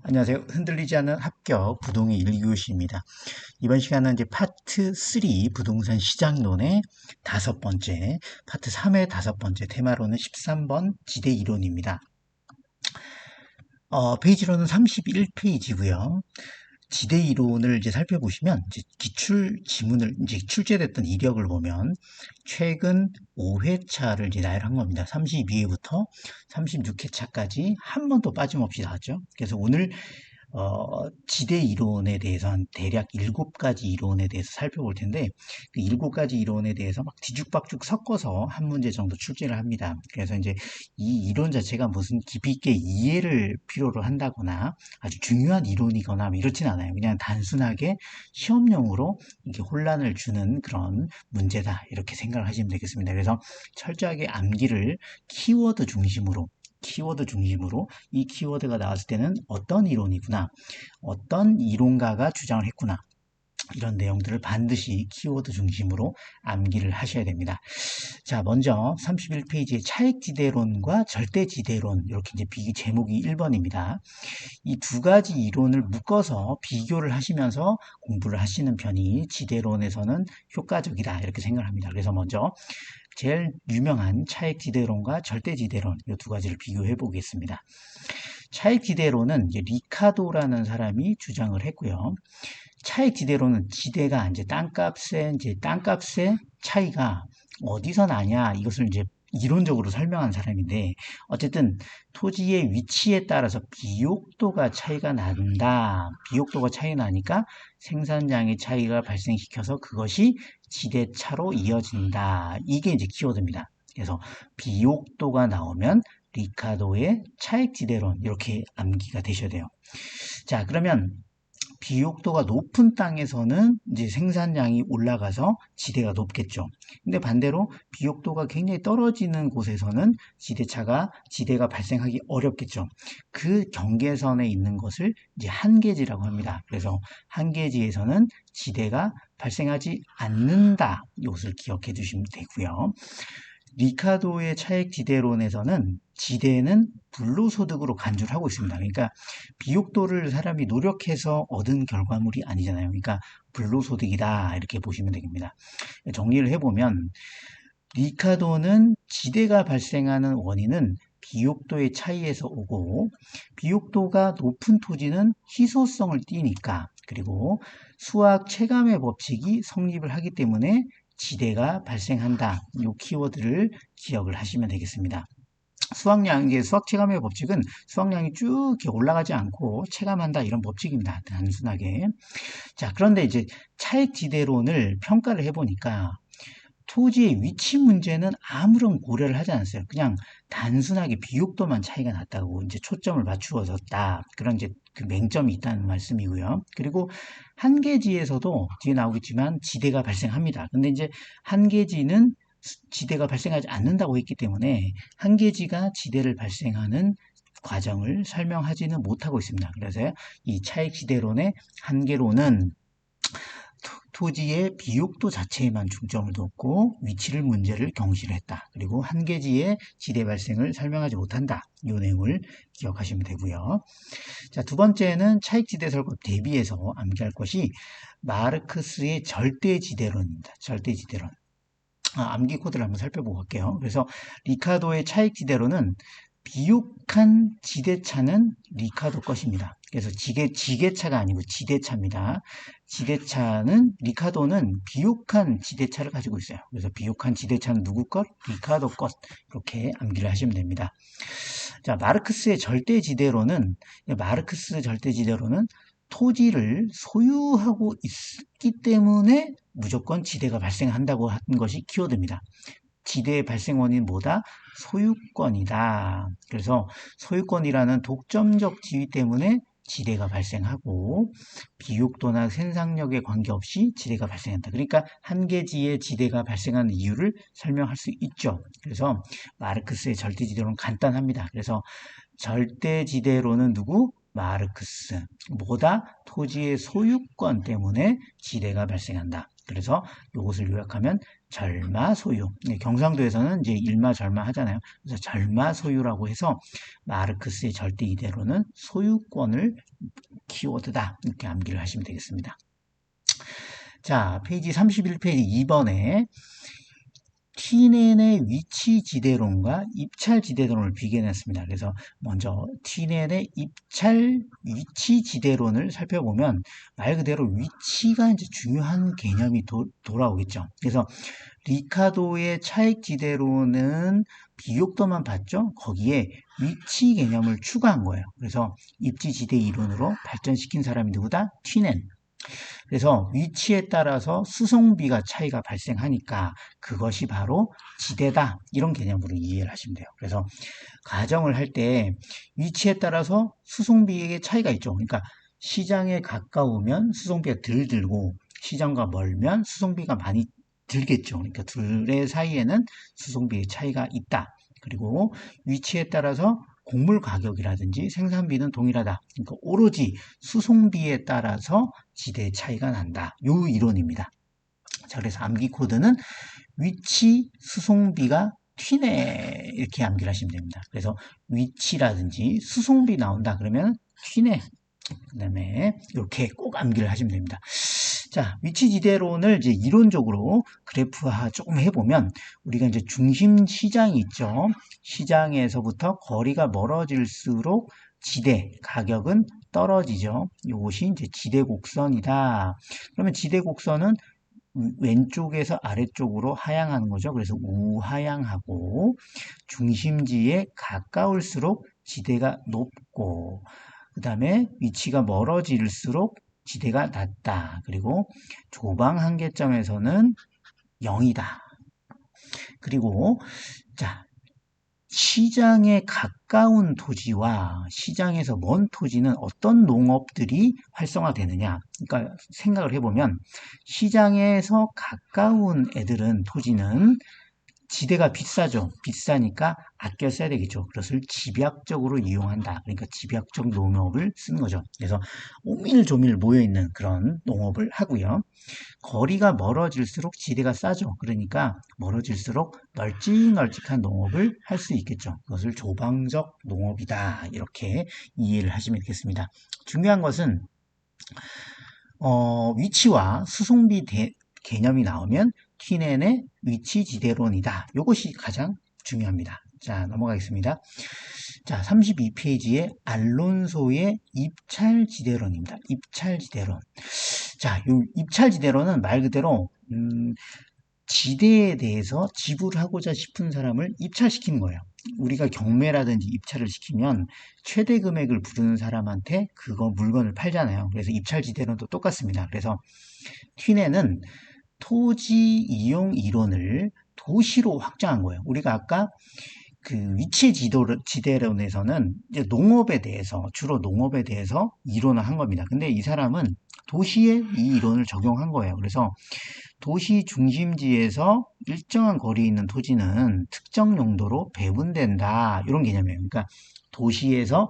안녕하세요. 흔들리지 않는 합격 부동의 1교시입니다. 이번 시간은 이제 파트 3 부동산 시장론의 다섯 번째, 파트 3의 다섯 번째 테마로는 13번 지대 이론입니다. 페이지로는 31페이지고요. 지대 이론을 이제 살펴보시면 이제 기출 지문을 이제 출제됐던 이력을 보면 최근 5회차를 이제 나열한 겁니다. 32회부터 36회차까지 한 번도 빠짐없이 나왔죠. 그래서 오늘 지대 이론에 대해서 한 대략 7가지 이론에 대해서 살펴볼 텐데 그 7가지 이론에 대해서 막 뒤죽박죽 섞어서 한 문제 정도 출제를 합니다. 그래서 이제 이 이론 자체가 무슨 깊이 있게 이해를 필요로 한다거나 아주 중요한 이론이거나 뭐 이렇진 않아요. 그냥 단순하게 시험용으로 이렇게 혼란을 주는 그런 문제다 이렇게 생각을 하시면 되겠습니다. 그래서 철저하게 암기를 키워드 중심으로 이 키워드가 나왔을 때는 어떤 이론이구나, 어떤 이론가가 주장을 했구나, 이런 내용들을 반드시 키워드 중심으로 암기를 하셔야 됩니다. 자, 먼저 31페이지의 차액지대론과 절대지대론, 이렇게 이제 제목이 1번입니다. 이 두 가지 이론을 묶어서 비교를 하시면서 공부를 하시는 편이 지대론에서는 효과적이다 이렇게 생각을 합니다. 그래서 먼저 제일 유명한 차액지대론과 절대지대론 이 두 가지를 비교해 보겠습니다. 차액지대론은 이제 리카도라는 사람이 주장을 했고요. 차액지대론은 지대가 이제 땅값의 차이가 어디서 나냐 이것을 이제 이론적으로 설명한 사람인데 어쨌든 토지의 위치에 따라서 비옥도가 차이가 난다. 비옥도가 차이 나니까 생산량의 차이가 발생시켜서 그것이 지대차로 이어진다. 이게 이제 키워드입니다. 그래서 비옥도가 나오면 리카도의 차액지대론 이렇게 암기가 되셔야 돼요. 자, 그러면 비옥도가 높은 땅에서는 이제 생산량이 올라가서 지대가 높겠죠. 근데 반대로 비옥도가 굉장히 떨어지는 곳에서는 지대가 발생하기 어렵겠죠. 그 경계선에 있는 것을 이제 한계지라고 합니다. 그래서 한계지에서는 지대가 발생하지 않는다. 이것을 기억해 주시면 되고요. 리카도의 차액지대론에서는 지대는 불로소득으로 간주를 하고 있습니다. 그러니까 비옥도를 사람이 노력해서 얻은 결과물이 아니잖아요. 그러니까 불로소득이다 이렇게 보시면 되겠습니다. 정리를 해보면 리카도는 지대가 발생하는 원인은 비옥도의 차이에서 오고 비옥도가 높은 토지는 희소성을 띠니까 그리고 수학 체감의 법칙이 성립을 하기 때문에 지대가 발생한다. 이 키워드를 기억을 하시면 되겠습니다. 수학 체감의 법칙은 수학량이 쭉 이렇게 올라가지 않고 체감한다 이런 법칙입니다. 단순하게. 자, 그런데 이제 차액지대론을 평가를 해보니까 토지의 위치 문제는 아무런 고려를 하지 않았어요. 그냥 단순하게 비옥도만 차이가 났다고 이제 초점을 맞추어졌다. 그런 이제 그 맹점이 있다는 말씀이고요. 그리고 한계지에서도 뒤에 나오겠지만 지대가 발생합니다. 근데 이제 한계지는 지대가 발생하지 않는다고 했기 때문에 한계지가 지대를 발생하는 과정을 설명하지는 못하고 있습니다. 그래서 이 차액지대론의 한계론은 토지의 비옥도 자체에만 중점을 뒀고 위치를 문제를 경시를 했다. 그리고 한계지의 지대 발생을 설명하지 못한다. 이 내용을 기억하시면 되고요. 자, 두 번째는 차익지대 설법 대비해서 암기할 것이 마르크스의 절대지대론입니다. 절대지대론. 암기 코드를 한번 살펴보고 갈게요. 그래서 리카도의 차익지대론은 비옥한 지대차는 리카도 것입니다. 그래서 지게차가 아니고 지대차입니다. 리카도는 비옥한 지대차를 가지고 있어요. 그래서 비옥한 지대차는 누구 것? 리카도 것. 이렇게 암기를 하시면 됩니다. 자, 마르크스 절대지대로는 토지를 소유하고 있기 때문에 무조건 지대가 발생한다고 하는 것이 키워드입니다. 지대의 발생 원인은 뭐다? 소유권이다. 그래서 소유권이라는 독점적 지위 때문에 지대가 발생하고 비옥도나 생산력에 관계없이 지대가 발생한다. 그러니까 한계지에 지대가 발생하는 이유를 설명할 수 있죠. 그래서 마르크스의 절대지대로는 간단합니다. 그래서 절대지대로는 누구? 마르크스. 뭐다? 토지의 소유권 때문에 지대가 발생한다. 그래서 이것을 요약하면 절마 소유. 경상도에서는 이제 일마 절마 하잖아요. 그래서 절마 소유라고 해서 마르크스의 절대 이데로는 소유권을 키워드다. 이렇게 암기를 하시면 되겠습니다. 자, 페이지 31페이지 2번에 티넨의 위치지대론과 입찰지대론을 비교해냈습니다. 그래서 먼저 티넨의 입찰 위치지대론을 살펴보면 말 그대로 위치가 이제 중요한 개념이 돌아오겠죠. 그래서 리카도의 차익지대론은 비용도만 봤죠. 거기에 위치 개념을 추가한 거예요. 그래서 입지지대 이론으로 발전시킨 사람이 누구다? 티넨. 그래서 위치에 따라서 수송비가 차이가 발생하니까 그것이 바로 지대다. 이런 개념으로 이해를 하시면 돼요. 그래서 가정을 할 때 위치에 따라서 수송비의 차이가 있죠. 그러니까 시장에 가까우면 수송비가 덜 들고 시장과 멀면 수송비가 많이 들겠죠. 그러니까 둘의 사이에는 수송비의 차이가 있다. 그리고 위치에 따라서 곡물 가격이라든지 생산비는 동일하다. 그러니까 오로지 수송비에 따라서 지대 차이가 난다. 요 이론입니다. 자, 그래서 암기 코드는 위치 수송비가 튀네 이렇게 암기를 하시면 됩니다. 그래서 위치라든지 수송비 나온다 그러면 튀네. 그 다음에 이렇게 꼭 암기를 하시면 됩니다. 자, 위치지대론을 이제 이론적으로 그래프화 조금 해보면 우리가 이제 중심 시장이 있죠. 시장에서부터 거리가 멀어질수록 지대 가격은 떨어지죠. 이것이 이제 지대 곡선이다. 그러면 지대 곡선은 왼쪽에서 아래쪽으로 하향하는 거죠. 그래서 우하향하고 중심지에 가까울수록 지대가 높고 그 다음에 위치가 멀어질수록 지대가 낮다. 그리고 조방 한계점에서는 0이다. 그리고 자, 시장에 가까운 토지와 시장에서 먼 토지는 어떤 농업들이 활성화되느냐. 그러니까 생각을 해보면 시장에서 가까운 애들은 토지는 지대가 비싸죠. 비싸니까 아껴 써야 되겠죠. 그것을 집약적으로 이용한다. 그러니까 집약적 농업을 쓰는 거죠. 그래서 오밀조밀 모여있는 그런 농업을 하고요. 거리가 멀어질수록 지대가 싸죠. 그러니까 멀어질수록 널찍널찍한 농업을 할 수 있겠죠. 그것을 조방적 농업이다. 이렇게 이해를 하시면 되겠습니다. 중요한 것은 위치와 수송비 개념이 나오면 티넨의 위치지대론이다. 이것이 가장 중요합니다. 자, 넘어가겠습니다. 자, 32페이지에 알론소의 입찰지대론입니다. 입찰지대론. 자, 이 입찰지대론은 말 그대로 지대에 대해서 지불하고자 싶은 사람을 입찰시키는 거예요. 우리가 경매라든지 입찰을 시키면 최대 금액을 부르는 사람한테 그거 물건을 팔잖아요. 그래서 입찰지대론도 똑같습니다. 그래서 티넨은 토지 이용 이론을 도시로 확장한 거예요. 우리가 아까 그 위치 지대론에서는 이제 농업에 대해서, 주로 농업에 대해서 이론을 한 겁니다. 근데 이 사람은 도시에 이 이론을 적용한 거예요. 그래서 도시 중심지에서 일정한 거리에 있는 토지는 특정 용도로 배분된다. 이런 개념이에요. 그러니까 도시에서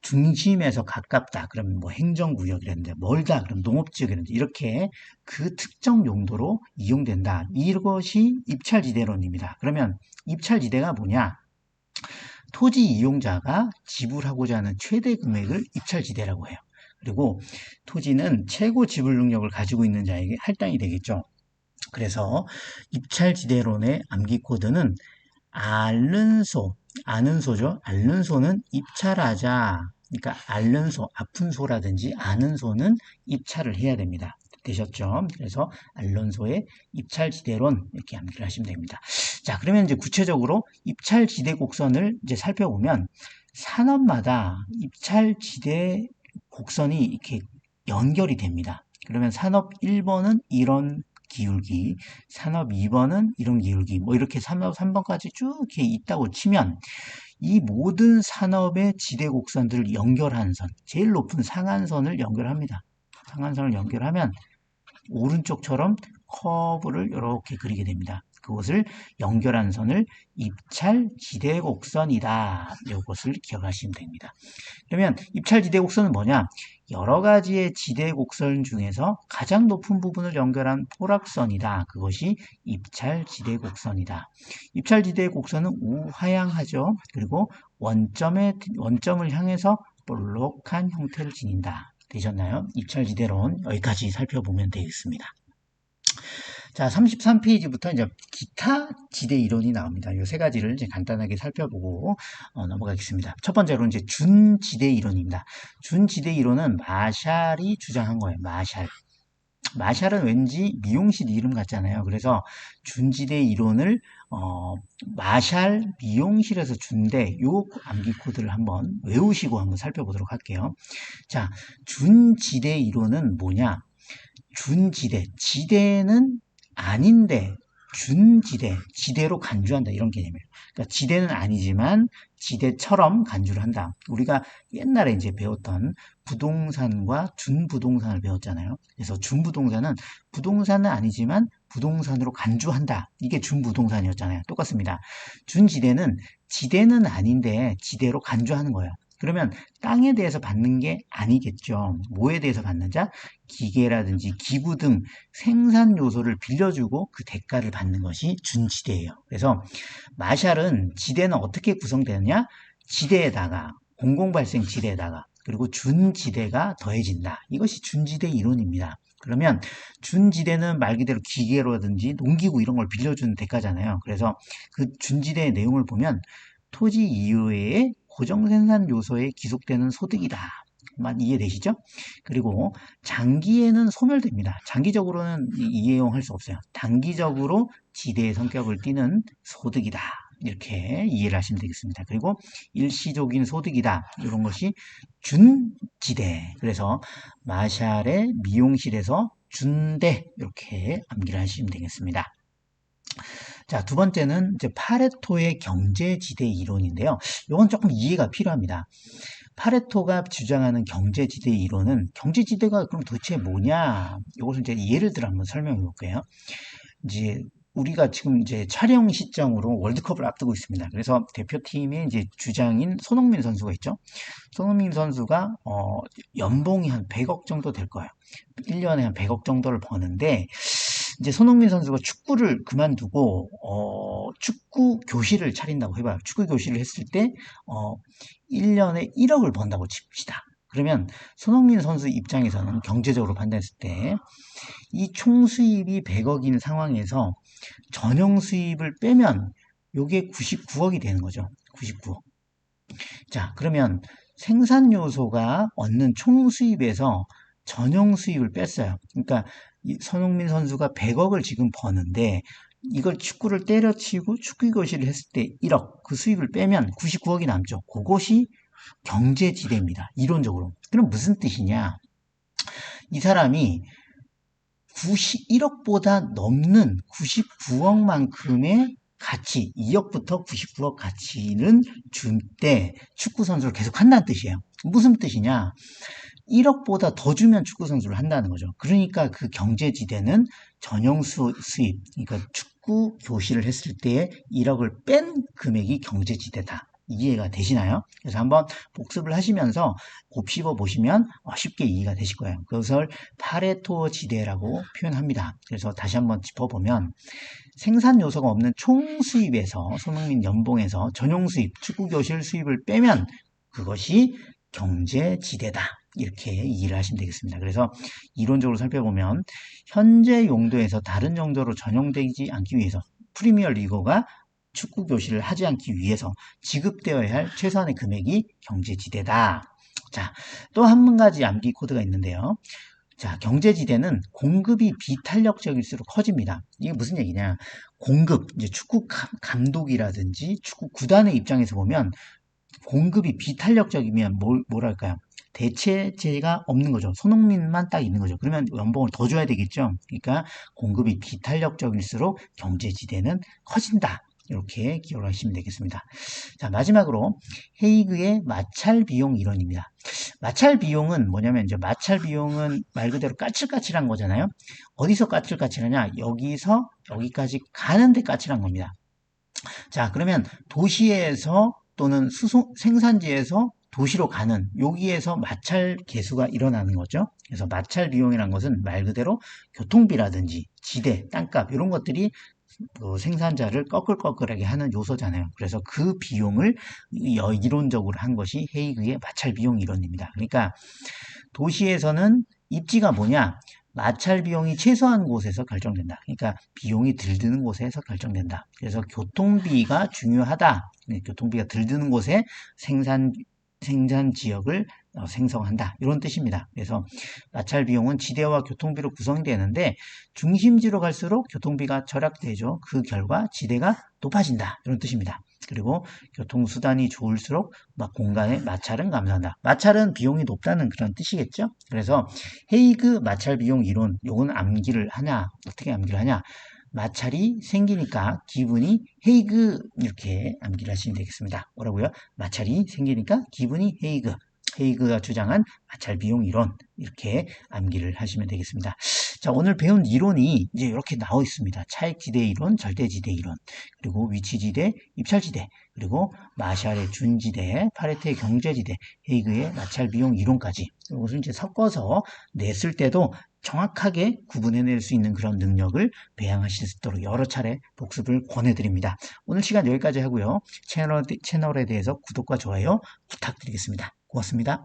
중심에서 가깝다. 그러면 뭐 행정구역이라든지 멀다. 그럼 농업지역이라든지 이렇게 그 특정 용도로 이용된다. 이것이 입찰지대론입니다. 그러면 입찰지대가 뭐냐? 토지 이용자가 지불하고자 하는 최대 금액을 입찰지대라고 해요. 그리고 토지는 최고 지불 능력을 가지고 있는 자에게 할당이 되겠죠. 그래서 입찰지대론의 암기 코드는 알른소, 아는 소죠. 아는 소는 입찰하자. 그러니까 앓는 소, 아픈 소라든지 아는 소는 입찰을 해야 됩니다. 되셨죠? 그래서 알론소의 입찰지대론 이렇게 암기를 하시면 됩니다. 자, 그러면 이제 구체적으로 입찰지대 곡선을 이제 살펴보면 산업마다 입찰지대 곡선이 이렇게 연결이 됩니다. 그러면 산업 1번은 이런 기울기, 산업 2번은 이런 기울기, 뭐 이렇게 산업 3번까지 쭉 이렇게 있다고 치면 이 모든 산업의 지대 곡선들을 연결하는 선, 제일 높은 상한선을 연결합니다. 상한선을 연결하면 오른쪽처럼 커브를 이렇게 그리게 됩니다. 그것을 연결한 선을 입찰지대곡선이다. 이것을 기억하시면 됩니다. 그러면 입찰지대곡선은 뭐냐? 여러 가지의 지대곡선 중에서 가장 높은 부분을 연결한 포락선이다. 그것이 입찰지대곡선이다. 입찰지대곡선은 우하향하죠. 그리고 원점을 향해서 볼록한 형태를 지닌다. 되셨나요? 입찰지대론 여기까지 살펴보면 되겠습니다. 자, 33페이지부터 이제 기타 지대 이론이 나옵니다. 이 세 가지를 이제 간단하게 살펴보고 넘어가겠습니다. 첫 번째로 이제 준지대 이론입니다. 준지대 이론은 마샬이 주장한 거예요. 마샬은 왠지 미용실 이름 같잖아요. 그래서 준지대 이론을 마샬 미용실에서 준대 요 암기 코드를 한번 외우시고 한번 살펴보도록 할게요. 자, 준지대 이론은 뭐냐? 준지대, 지대는 아닌데 준지대, 지대로 간주한다 이런 개념이에요. 그러니까 지대는 아니지만 지대처럼 간주를 한다. 우리가 옛날에 이제 배웠던 부동산과 준부동산을 배웠잖아요. 그래서 준부동산은 부동산은 아니지만 부동산으로 간주한다. 이게 준부동산이었잖아요. 똑같습니다. 준지대는 지대는 아닌데 지대로 간주하는 거예요. 그러면 땅에 대해서 받는 게 아니겠죠. 뭐에 대해서 받는 자? 기계라든지 기부 등 생산 요소를 빌려주고 그 대가를 받는 것이 준지대예요. 그래서 마샬은 지대는 어떻게 구성되느냐? 지대에다가 공공발생 지대에다가 그리고 준지대가 더해진다. 이것이 준지대 이론입니다. 그러면 준지대는 말 그대로 기계라든지 농기구 이런 걸 빌려주는 대가잖아요. 그래서 그 준지대의 내용을 보면 토지 이외의 고정생산 요소에 기속되는 소득이다. 이해되시죠? 그리고 장기에는 소멸됩니다. 장기적으로는 이해용할 수 없어요. 단기적으로 지대의 성격을 띠는 소득이다. 이렇게 이해를 하시면 되겠습니다. 그리고 일시적인 소득이다. 이런 것이 준지대. 그래서 마샬의 미용실에서 준대 이렇게 암기를 하시면 되겠습니다. 자, 두 번째는 이제 파레토의 경제지대 이론인데요. 이건 조금 이해가 필요합니다. 파레토가 주장하는 경제지대 이론은 경제지대가 그럼 도대체 뭐냐? 이것을 이제 예를 들어 한번 설명해 볼게요. 이제 우리가 지금 이제 촬영 시점으로 월드컵을 앞두고 있습니다. 그래서 대표팀의 이제 주장인 손흥민 선수가 있죠. 손흥민 선수가 연봉이 한 100억 정도 될 거예요. 1년에 한 100억 정도를 버는데 이제 손흥민 선수가 축구를 그만두고 축구 교실을 차린다고 해봐요. 축구 교실을 했을 때 1년에 1억을 번다고 칩시다. 그러면 손흥민 선수 입장에서는 경제적으로 판단했을 때 이 총 수입이 100억인 상황에서 전용 수입을 빼면 요게 99억이 되는 거죠. 99억. 자, 그러면 생산 요소가 얻는 총 수입에서 전용 수입을 뺐어요. 그러니까 손흥민 선수가 100억을 지금 버는데 이걸 축구를 때려치고 축구 교실을 했을 때 1억 그 수입을 빼면 99억이 남죠. 그것이 경제지대입니다. 이론적으로. 그럼 무슨 뜻이냐? 이 사람이 1억보다 넘는 99억만큼의 가치, 2억부터 99억 가치는 줄 때 축구 선수를 계속 한다는 뜻이에요. 무슨 뜻이냐? 1억보다 더 주면 축구 선수를 한다는 거죠. 그러니까 그 경제지대는 전용 수입, 그러니까 축구 교실을 했을 때 1억을 뺀 금액이 경제지대다. 이해가 되시나요? 그래서 한번 복습을 하시면서 곱씹어 보시면 쉽게 이해가 되실 거예요. 그것을 파레토 지대라고 표현합니다. 그래서 다시 한번 짚어보면 생산 요소가 없는 총 수입에서 손흥민 연봉에서 전용 수입, 축구 교실 수입을 빼면 그것이 경제지대다. 이렇게 이해를 하시면 되겠습니다. 그래서 이론적으로 살펴보면 현재 용도에서 다른 용도로 전용되지 않기 위해서 프리미어 리거가 축구 교실을 하지 않기 위해서 지급되어야 할 최소한의 금액이 경제지대다. 자, 또 한 가지 암기 코드가 있는데요. 자, 경제지대는 공급이 비탄력적일수록 커집니다. 이게 무슨 얘기냐? 공급, 이제 축구 감독이라든지 축구 구단의 입장에서 보면 공급이 비탄력적이면 뭐랄까요? 대체제가 없는 거죠. 손흥민만 딱 있는 거죠. 그러면 연봉을 더 줘야 되겠죠. 그러니까 공급이 비탄력적일수록 경제지대는 커진다. 이렇게 기억을 하시면 되겠습니다. 자, 마지막으로 헤이그의 마찰 비용 이론입니다. 마찰 비용은 뭐냐면 이제 마찰 비용은 말 그대로 까칠까칠한 거잖아요. 어디서 까칠까칠하냐? 여기서 여기까지 가는데 까칠한 겁니다. 자, 그러면 도시에서 또는 생산지에서 도시로 가는 여기에서 마찰 계수가 일어나는 거죠. 그래서 마찰 비용이라는 것은 말 그대로 교통비라든지 지대, 땅값 이런 것들이 생산자를 꺼끌꺼끌하게 하는 요소잖아요. 그래서 그 비용을 이론적으로 한 것이 헤이그의 마찰 비용 이론입니다. 그러니까 도시에서는 입지가 뭐냐? 마찰 비용이 최소한 곳에서 결정된다. 그러니까 비용이 덜 드는 곳에서 결정된다. 그래서 교통비가 중요하다. 교통비가 덜 드는 곳에 생산 지역을 생성한다. 이런 뜻입니다. 그래서 마찰 비용은 지대와 교통비로 구성되는데 중심지로 갈수록 교통비가 절약되죠. 그 결과 지대가 높아진다. 이런 뜻입니다. 그리고 교통수단이 좋을수록 공간의 마찰은 감소한다. 마찰은 비용이 높다는 그런 뜻이겠죠. 그래서 헤이그 마찰 비용 이론, 요건 암기를 하냐, 어떻게 암기를 하냐. 마찰이 생기니까 기분이 헤이그 이렇게 암기를 하시면 되겠습니다. 뭐라고요? 마찰이 생기니까 기분이 헤이그. 헤이그가 주장한 마찰 비용 이론 이렇게 암기를 하시면 되겠습니다. 자, 오늘 배운 이론이 이제 이렇게 나와 있습니다. 차익지대 이론, 절대지대 이론, 그리고 위치지대, 입찰지대, 그리고 마샬의 준지대, 파레트의 경제지대, 헤이그의 마찰 비용 이론까지 이것을 이제 섞어서 냈을 때도 정확하게 구분해낼 수 있는 그런 능력을 배양하실 수 있도록 여러 차례 복습을 권해드립니다. 오늘 시간 여기까지 하고요. 채널에 대해서 구독과 좋아요 부탁드리겠습니다. 고맙습니다.